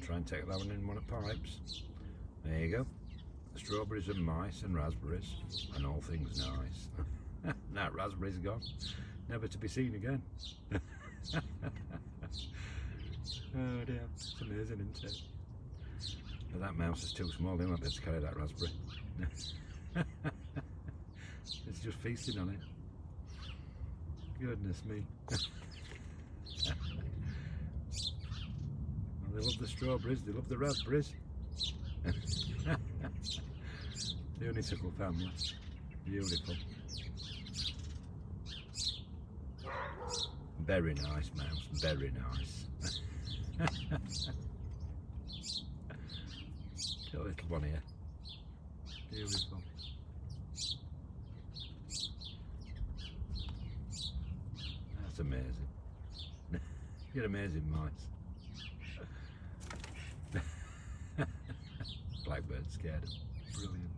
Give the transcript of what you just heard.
try and take that one in one of the pipes. There you go. Strawberries and mice and raspberries and all things nice. That raspberry's gone, never to be seen again. Oh dear, it's amazing, isn't it? But that mouse is too small, they won't be able to carry that raspberry. It's just feasting on it. Goodness me. Well, they love the strawberries, they love the raspberries. The honeysuckle family. Beautiful. Very nice mouse, very nice. Got a little one here. Beautiful. That's amazing. You're amazing mice. Blackbird scared him. Brilliant.